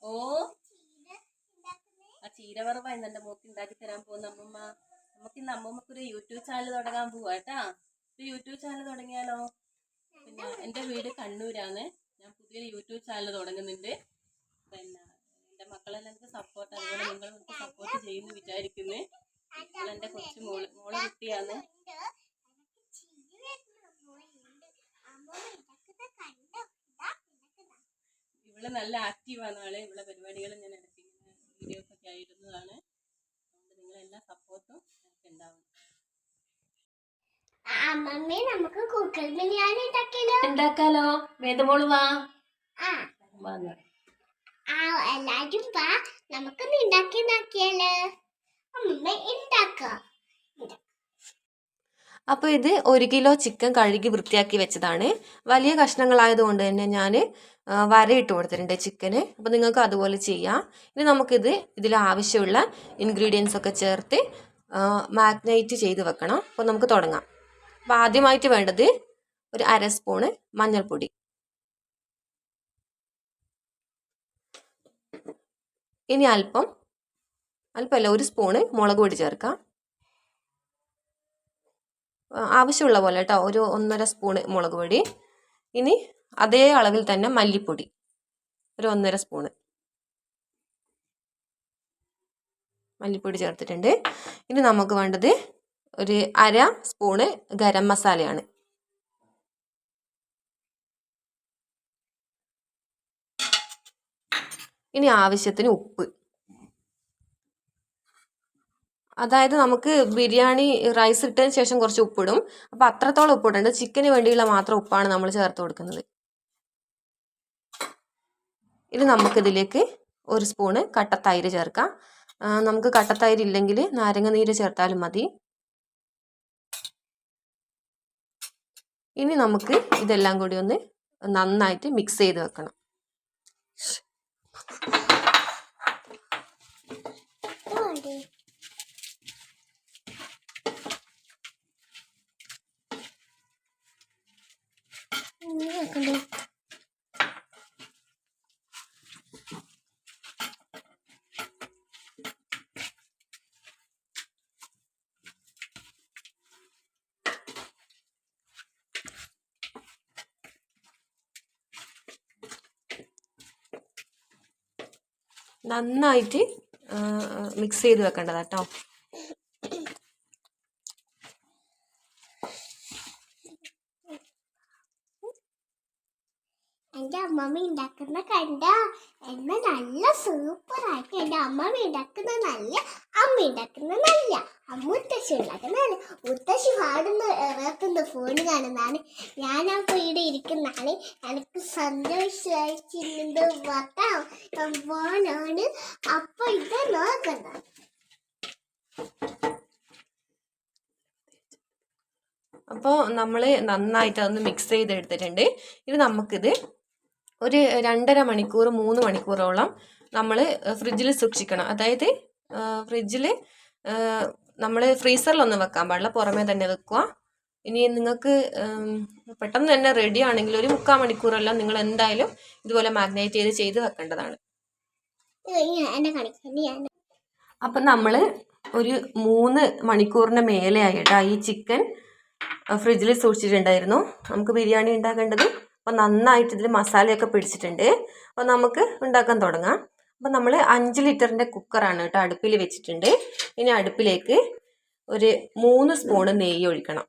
ഓ ആ ചീര വറവ ഇന്ന് എന്റെ മോക്ക് ഉണ്ടാക്കി തരാൻ പോകുന്ന അമ്മമ്മ. നമുക്ക് ഇന്ന് അമ്മമ്മക്ക് ഒരു യൂട്യൂബ് ചാനൽ തുടങ്ങാൻ പോവാ കേട്ടാ. ഒരു യൂട്യൂബ് ചാനൽ തുടങ്ങിയാലോ? പിന്നെ എന്റെ വീട് കണ്ണൂരാണ്. ഞാൻ പുതിയൊരു യൂട്യൂബ് ചാനൽ തുടങ്ങുന്നുണ്ട്. പിന്നെ എന്റെ മക്കളെല്ലാം എനിക്ക് സപ്പോർട്ട്, അതുപോലെ നിങ്ങൾ എനിക്ക് സപ്പോർട്ട് ചെയ്യുന്നു വിചാരിക്കുന്നു. നിങ്ങൾ എന്റെ കൊച്ചു മോള് കുട്ടിയാണ്. ഇവള് നല്ല ആക്റ്റീവാണ് ആള്. ഇവളെ പരിപാടികൾ ഞാൻ ഇടയ്ക്ക് വീഡിയോസ് ഒക്കെ ആയിരുന്നതാണ്. അതുകൊണ്ട് നിങ്ങളെല്ലാ സപ്പോർട്ടും എനിക്ക് ഉണ്ടാവും. നമുക്ക് കുക്കർ ബിരിയാണി ഉണ്ടാക്കാലോ. വേദമോള് വാ. എല്ലാരും വാ, നമുക്കൊന്ന് ഉണ്ടാക്കി നോക്കിയാലോ. അമ്മ ഉണ്ടാക്കാം. അപ്പോൾ ഇത് 1 കിലോ ചിക്കൻ കഴുകി വൃത്തിയാക്കി വെച്ചതാണ്. വലിയ കഷ്ണങ്ങളായതുകൊണ്ട് തന്നെ ഞാൻ വരയിട്ട് കൊടുത്തിട്ടുണ്ട് ചിക്കന്. അപ്പോൾ നിങ്ങൾക്ക് അതുപോലെ ചെയ്യാം. ഇനി നമുക്കിത് ഇതിൽ ആവശ്യമുള്ള ഇൻഗ്രീഡിയൻസ് ഒക്കെ ചേർത്ത് മാഗ്നേറ്റ് ചെയ്ത് വെക്കണം. അപ്പോൾ നമുക്ക് തുടങ്ങാം. അപ്പോൾ ആദ്യമായിട്ട് വേണ്ടത് ഒരു 1/2 സ്പൂണ് മഞ്ഞൾപ്പൊടി, ഇനി അല്പമല്ല 1 സ്പൂണ് മുളക് പൊടി ചേർക്കാം. ആവശ്യമുള്ള പോലെ കേട്ടോ, ഒരു 1.5 സ്പൂണ് മുളക് പൊടി. ഇനി അതേ അളവിൽ തന്നെ മല്ലിപ്പൊടി ഒരു 1.5 സ്പൂണ് മല്ലിപ്പൊടി ചേർത്തിട്ടുണ്ട്. ഇനി നമുക്ക് വേണ്ടത് ഒരു 1/2 സ്പൂണ് ഗരം മസാലയാണ്. ഇനി ആവശ്യത്തിന് ഉപ്പ്. അതായത് നമുക്ക് ബിരിയാണി റൈസ് ഇട്ടതിന് ശേഷം കുറച്ച് ഉപ്പിടും. അപ്പോൾ അത്രത്തോളം ഉപ്പിടേണ്ട, ചിക്കന് വേണ്ടിയുള്ള മാത്രം ഉപ്പാണ് നമ്മൾ ചേർത്ത് കൊടുക്കുന്നത്. ഇനി നമുക്കിതിലേക്ക് 1 സ്പൂണ് കട്ടത്തൈര് ചേർക്കാം. നമുക്ക് കട്ടത്തൈര് ഇല്ലെങ്കിൽ നാരങ്ങ നീര് ചേർത്താലും മതി. ഇനി നമുക്ക് ഇതെല്ലാം കൂടി ഒന്ന് നന്നായിട്ട് മിക്സ് ചെയ്ത് വെക്കണം. നന്നായിട്ട് മിക്സ് ചെയ്ത് വെക്കേണ്ടതാ കേട്ടോ. എൻ്റെ അമ്മമ്മ ഉണ്ടാക്കുന്ന കണ്ട എന്നെ നല്ല സൂപ്പറായിട്ട്. എൻ്റെ അമ്മമ്മ ഉണ്ടാക്കുന്ന നല്ല, അമ്മ ഉണ്ടാക്കുന്ന നല്ല, മുത്തശ്ശി ഉണ്ടാക്കുന്ന നല്ല. മുത്തശ്ശി പാടുന്ന ഇറക്കുന്ന ഫോൺ കാണുന്നതാണ്. ഞാനപ്പോൾ ഇവിടെ ഇരിക്കുന്നതാണ്. എനിക്ക് സന്തോഷമായിട്ടുണ്ട്. വട്ടാം ഫോണാണ്. അപ്പോൾ ഇത് നോക്കുന്നത്. അപ്പോൾ നമ്മൾ നന്നായിട്ട് അതൊന്ന് മിക്സ് ചെയ്തെടുത്തിട്ടുണ്ട്. ഇനി നമുക്കിത് ഒരു 2.5 മണിക്കൂർ 3 മണിക്കൂറോളം നമ്മൾ ഫ്രിഡ്ജിൽ സൂക്ഷിക്കണം. അതായത് ഫ്രിഡ്ജിൽ നമ്മൾ ഫ്രീസറിലൊന്നും വെക്കാൻ പാടില്ല, പുറമേ തന്നെ വെക്കുക. ഇനി നിങ്ങൾക്ക് പെട്ടെന്ന് തന്നെ റെഡി ആണെങ്കിൽ ഒരു 3/4 മണിക്കൂറെല്ലാം നിങ്ങൾ എന്തായാലും ഇതുപോലെ മാഗ്നേറ്റ് ചെയ്ത് വെക്കേണ്ടതാണ്. അപ്പം നമ്മൾ ഒരു 3 മണിക്കൂറിന് മേലെ ആയിട്ടാ ഈ ചിക്കൻ ഫ്രിഡ്ജിൽ സൂക്ഷിച്ചിട്ടുണ്ടായിരുന്നു. നമുക്ക് ബിരിയാണി ഉണ്ടാക്കേണ്ടത്. അപ്പോൾ നന്നായിട്ട് ഇതിൽ മസാലയൊക്കെ പിടിച്ചിട്ടുണ്ട്. അപ്പോൾ നമുക്ക് ഉണ്ടാക്കാൻ തുടങ്ങാം. അപ്പോൾ നമ്മൾ 5 ലിറ്ററിൻ്റെ കുക്കറാണ് കേട്ടോ അടുപ്പിൽ വെച്ചിട്ടുണ്ട്. ഇനി അടുപ്പിലേക്ക് ഒരു 3 സ്പൂണ് നെയ്യ് ഒഴിക്കണം.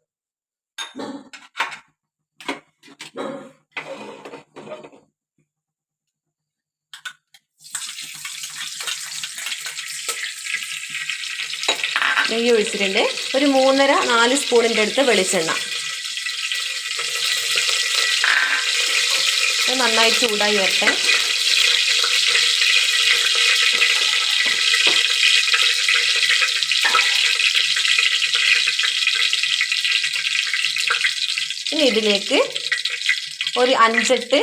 നെയ്യ് ഒഴിച്ചിട്ടുണ്ട്. ഒരു 3.5-4 സ്പൂണിൻ്റെ അടുത്ത് വെളിച്ചെണ്ണ. നന്നായി ചൂടായി വരട്ടെ. ഇനി ഇതിലേക്ക് ഒരു 5-8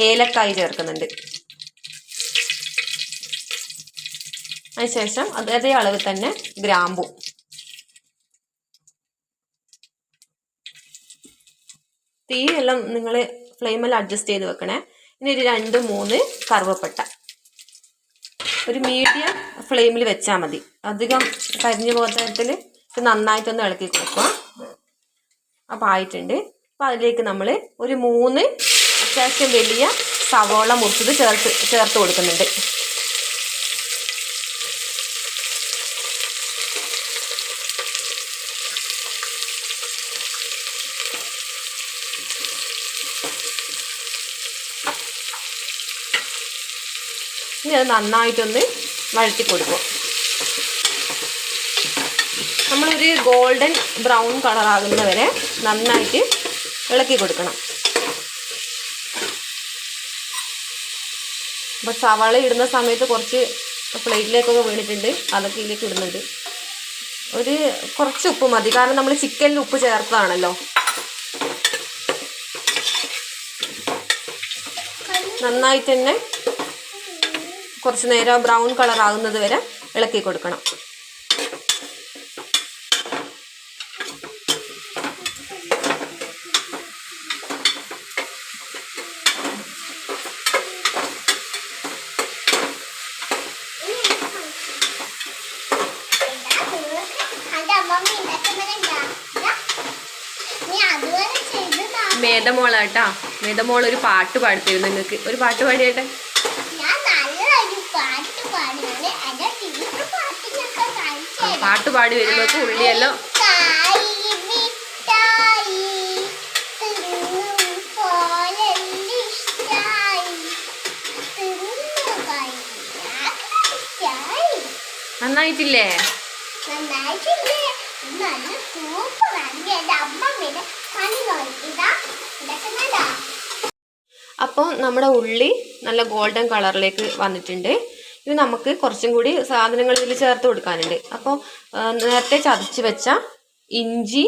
ഏലക്കായ് ചേർക്കുന്നുണ്ട്. അതിനുശേഷം അതേ അളവ് തന്നെ ഗ്രാമ്പു. തീയെല്ലാം നിങ്ങൾ ഫ്ലെയിമിൽ അഡ്ജസ്റ്റ് ചെയ്ത് വെക്കണേ. ഇനി ഒരു 2-3 കറുവപ്പട്ട. ഒരു മീഡിയം ഫ്ലെയിമിൽ വെച്ചാൽ മതി. അധികം കരിഞ്ഞു പോകാത്ത തരത്തിൽ ഇത് നന്നായിട്ടൊന്ന് ഇളക്കി കൊടുക്കുക. അപ്പോൾ ആയിട്ടുണ്ട്. അപ്പോൾ അതിലേക്ക് നമ്മൾ ഒരു 3 അത്യാവശ്യം വലിയ സവോള മുറിച്ചത് ചേർത്ത് കൊടുക്കുന്നുണ്ട്. ഇനി അത് നന്നായിട്ടൊന്ന് വഴറ്റി കൊടുക്കുക. നമ്മളൊരു ഗോൾഡൻ ബ്രൗൺ കളറാകുന്നവരെ നന്നായിട്ട് ഇളക്കി കൊടുക്കണം. അപ്പോൾ സവാള ഇടുന്ന സമയത്ത് കുറച്ച് പ്ലേറ്റിലേക്കൊക്കെ വീണിട്ടുണ്ട്, അതൊക്കെ ഇതിലേക്ക് ഇടുന്നുണ്ട്. കുറച്ച് ഉപ്പ് മതി, കാരണം നമ്മൾ ചിക്കനിൽ ഉപ്പ് ചേർത്തതാണല്ലോ. നന്നായിട്ട് തന്നെ കുറച്ച് നേരം ബ്രൗൺ കളർ ആകുന്നത് വരെ ഇളക്കി കൊടുക്കണം. മേധമോളാട്ടാ, മേധമോൾ ഒരു പാട്ട് പാടിത്തരുന്നു നിങ്ങൾക്ക്. ഒരു പാട്ട് പാടിയാട്ടെ. പാട്ട് പാടി വരുമ്പോഴേക്കും ഉള്ളിയെല്ലാം നന്നായിട്ടില്ലേ? അപ്പോൾ നമ്മുടെ ഉള്ളി നല്ല ഗോൾഡൻ കളറിലേക്ക് വന്നിട്ടുണ്ട്. ഇത് നമുക്ക് കുറച്ചും കൂടി സാധനങ്ങൾ ഇതിൽ ചേർത്ത് കൊടുക്കാനുണ്ട്. അപ്പോൾ നേരത്തെ ചതച്ച് വെച്ച ഇഞ്ചി,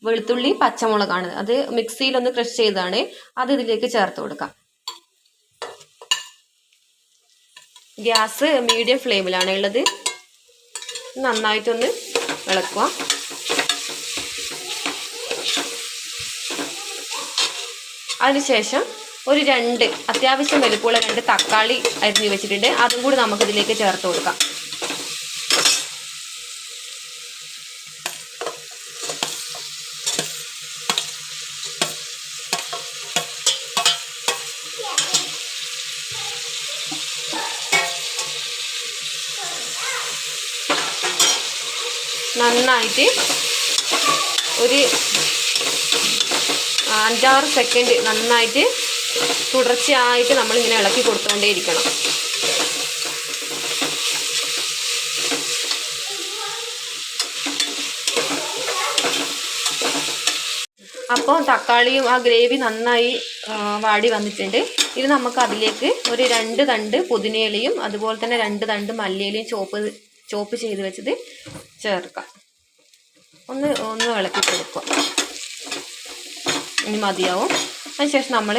വെളുത്തുള്ളി, പച്ചമുളകാണ്. അത് മിക്സിയിലൊന്ന് ക്രഷ് ചെയ്താണ്. അത് ഇതിലേക്ക് ചേർത്ത് കൊടുക്കാം. ഗ്യാസ് മീഡിയം ഫ്ലെയിമിലാണ് ഉള്ളത്. നന്നായിട്ടൊന്ന് ഇളക്കുക. അതിനുശേഷം ഒരു 2 അത്യാവശ്യം വലുപ്പമുള്ള 2 തക്കാളി അരിഞ്ഞ് വെച്ചിട്ടുണ്ട്. അതും കൂടി നമുക്കിതിലേക്ക് ചേർത്ത് കൊടുക്കാം. നന്നായിട്ട് ഒരു 5-6 സെക്കൻഡ് നന്നായിട്ട് തുടർച്ചയായിട്ട് നമ്മളിങ്ങനെ ഇളക്കി കൊടുത്തുകൊണ്ടേയിരിക്കണം. അപ്പോൾ തക്കാളിയും ആ ഗ്രേവി നന്നായി വാടി വന്നിട്ടുണ്ട്. ഇത് നമുക്ക് അതിലേക്ക് ഒരു 2 തണ്ട് പുതിനയിലയും അതുപോലെ തന്നെ 2 തണ്ട് മല്ലിയിലയും ചോപ്പ് ചെയ്ത് വെച്ചത് ചേർക്കാം. ഒന്ന് ഇളക്കി കൊടുക്കുക. ഇനി മതിയാവും. അതിനുശേഷം നമ്മൾ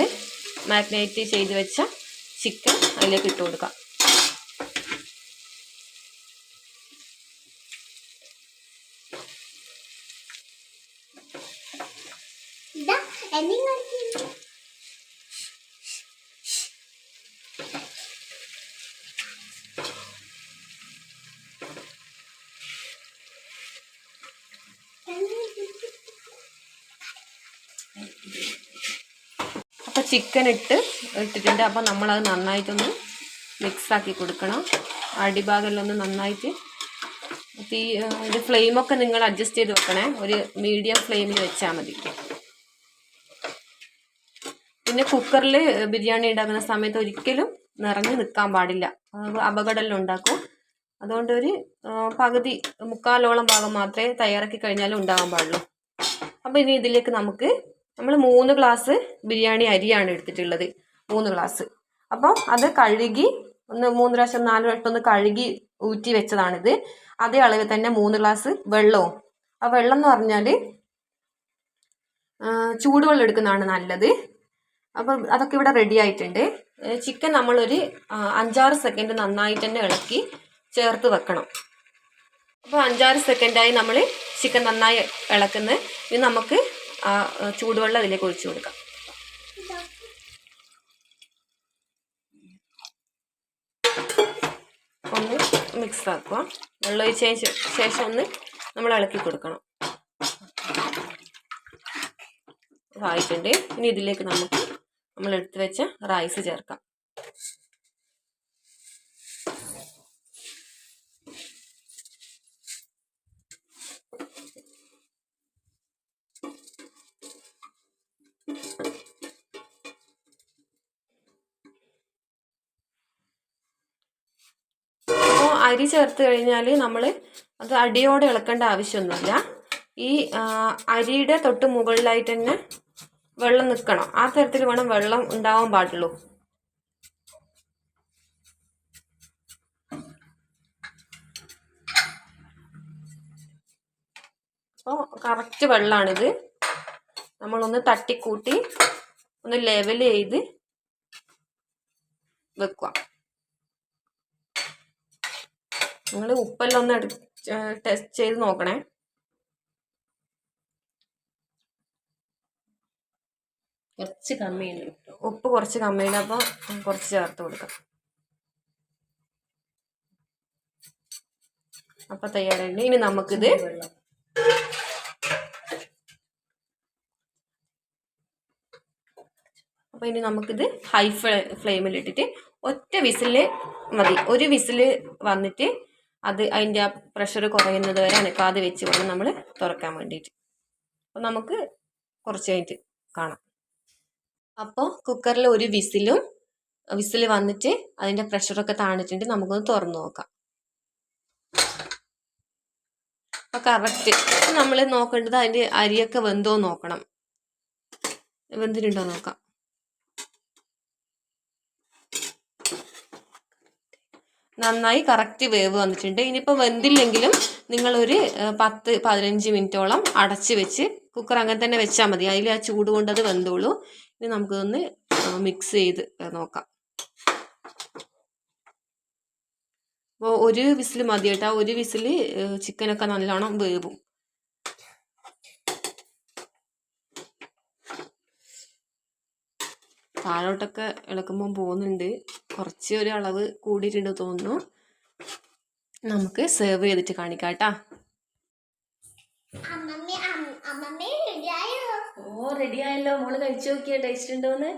മാഗ്നേറ്റ് ചെയ്ത് വെച്ച ചിക്കൻ അതിലേക്ക് ഇട്ട് കൊടുക്കാം. അപ്പോൾ ചിക്കൻ ഇട്ടിട്ടുണ്ട്. അപ്പോൾ നമ്മളത് നന്നായിട്ടൊന്ന് മിക്സാക്കി കൊടുക്കണം. അടിഭാഗമെല്ലാം നന്നായിട്ട് ഇത് ഫ്ലെയിമൊക്കെ നിങ്ങൾ അഡ്ജസ്റ്റ് ചെയ്ത് വെക്കണേ. ഒരു മീഡിയം ഫ്ലെയിമിൽ വെച്ചാൽ മതി. പിന്നെ കുക്കറിൽ ബിരിയാണി ഉണ്ടാക്കുന്ന സമയത്ത് ഒരിക്കലും നിറഞ്ഞു നിൽക്കാൻ പാടില്ല. അപകടമെല്ലാം ഉണ്ടാക്കും. അതുകൊണ്ട് ഒരു പകുതി 3/4 ഭാഗം മാത്രമേ തയ്യാറാക്കി കഴിഞ്ഞാലും ഉണ്ടാകാൻ പാടുള്ളൂ. അപ്പോൾ ഇനി ഇതിലേക്ക് നമ്മൾ 3 ഗ്ലാസ് ബിരിയാണി അരിയാണ് എടുത്തിട്ടുള്ളത്. 3 ഗ്ലാസ്. അപ്പോൾ അത് കഴുകി 3 പ്രാവശ്യം 4 പ്രാവശ്യം ഒന്ന് കഴുകി ഊറ്റി വെച്ചതാണിത്. അതേ അളവിൽ തന്നെ 3 ഗ്ലാസ് വെള്ളവും. ആ വെള്ളം എന്ന് പറഞ്ഞാൽ ചൂടുവെള്ളം എടുക്കുന്നതാണ് നല്ലത്. അപ്പം അതൊക്കെ ഇവിടെ റെഡി ആയിട്ടുണ്ട്. ചിക്കൻ നമ്മളൊരു 5-6 സെക്കൻഡ് നന്നായിട്ട് തന്നെ ഇളക്കി ചേർത്ത് വെക്കണം. അപ്പോൾ 5-6 സെക്കൻഡായി നമ്മൾ ചിക്കൻ നന്നായി ഇളക്കുന്നത്. ഇനി നമുക്ക് ചൂടുവെള്ളം അതിലേക്ക് ഒഴിച്ചു കൊടുക്കാം. മിക്സ് ആക്കുക. വെള്ളം ഒഴിച്ചതിന് ശേഷം ഒന്ന് നമ്മൾ ഇളക്കി കൊടുക്കണം. ആയിട്ടുണ്ട്. ഇനി ഇതിലേക്ക് നമുക്ക് നമ്മൾ എടുത്തു വെച്ച റൈസ് ചേർക്കാം. അപ്പോൾ അരി ചേർത്ത് കഴിഞ്ഞാൽ നമ്മൾ അത് അടിയോടെ ഇളക്കേണ്ട ആവശ്യമൊന്നുമില്ല. ഈ അരിയുടെ തൊട്ട് മുകളിലായിട്ട് തന്നെ വെള്ളം നിൽക്കണം. ആ തരത്തിൽ വേണം വെള്ളം ഉണ്ടാവാൻ പാടുള്ളൂ. അപ്പോൾ കറക്റ്റ് വെള്ളമാണിത്. നമ്മളൊന്ന് തട്ടിക്കൂട്ടി ഒന്ന് ലെവൽ ചെയ്ത് വെക്കുക. നിങ്ങൾ ഉപ്പെല്ലാം ഒന്ന് ടെസ്റ്റ് ചെയ്ത് നോക്കണേ. കുറച്ച് കമ്മിയുണ്ട്. ഉപ്പ് കുറച്ച് കമ്മിയുണ്ട്. അപ്പോൾ കുറച്ച് ചേർത്ത് കൊടുക്കാം. അപ്പം തയ്യാറുണ്ട്. ഇനി നമുക്കിത് അപ്പോൾ ഇനി നമുക്കിത് ഹൈ ഫ്ലെയിമിലിട്ടിട്ട് ഒറ്റ വിസിൽ മതി. ഒരു വിസിൽ വന്നിട്ട് അത് അതിൻ്റെ ആ പ്രഷർ കുറയുന്നത് വരെ അനക്കാതെ വെച്ച് വേണം നമ്മൾ തുറക്കാൻ വേണ്ടിയിട്ട്. അപ്പോൾ നമുക്ക് കുറച്ച് കഴിഞ്ഞിട്ട് കാണാം. അപ്പോൾ കുക്കറിൽ ഒരു വിസിൽ വന്നിട്ട് അതിൻ്റെ പ്രഷറൊക്കെ താണിട്ടുണ്ട്. നമുക്കൊന്ന് തുറന്നു നോക്കാം. അപ്പോൾ കറക്റ്റ് നമ്മൾ നോക്കേണ്ടത് അതിൻ്റെ അരിയൊക്കെ വെന്തോ നോക്കണം. വെന്തിട്ടുണ്ടോ നോക്കാം. നന്നായി കറക്റ്റ് വേവ് വന്നിട്ടുണ്ട്. ഇനിയിപ്പോൾ വെന്തില്ലെങ്കിലും നിങ്ങളൊരു 10-15 മിനിറ്റോളം അടച്ച് വെച്ച് കുക്കർ അങ്ങനെ തന്നെ വെച്ചാൽ മതി. അതിൽ ആ ചൂട് കൊണ്ട് അത് വെന്തോളൂ. ഇനി നമുക്കൊന്ന് മിക്സ് ചെയ്ത് നോക്കാം. അപ്പോൾ ഒരു വിസിൽ മതി കേട്ടോ. ഒരു വിസിൽ ചിക്കനൊക്കെ നല്ലോണം വേവും. താഴോട്ടൊക്കെ ഇളക്കുമ്പോൾ പോകുന്നുണ്ട്. കുറച്ച് ഒരു അളവ് കൂടിയിട്ടുണ്ട് തോന്നുന്നു. നമുക്ക് സെർവ് ചെയ്തിട്ട് കാണിക്കാം കേട്ടോ. ഓ റെഡി ആയല്ലോ. മോള് കഴിച്ചു നോക്കിയ ടേസ്റ്റ് ഉണ്ടോന്ന്?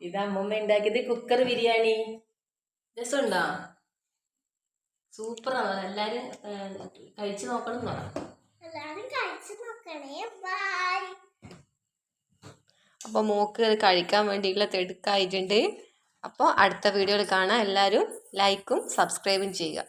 ഇത് അമ്മമ്മ ഉണ്ടാക്കിയത് കുക്കർ ബിരിയാണി. രസമുണ്ടോ? സൂപ്പറാണ്. എല്ലാരും കഴിച്ചു നോക്കണം എന്ന് പറയാം. അപ്പോൾ മോക്ക് കഴിക്കാൻ വേണ്ടിയിട്ടുള്ള തിടുക്കായിട്ടുണ്ട്. അപ്പോൾ അടുത്ത വീഡിയോയിൽ കാണാം. എല്ലാവരും ലൈക്കും സബ്സ്ക്രൈബും ചെയ്യുക.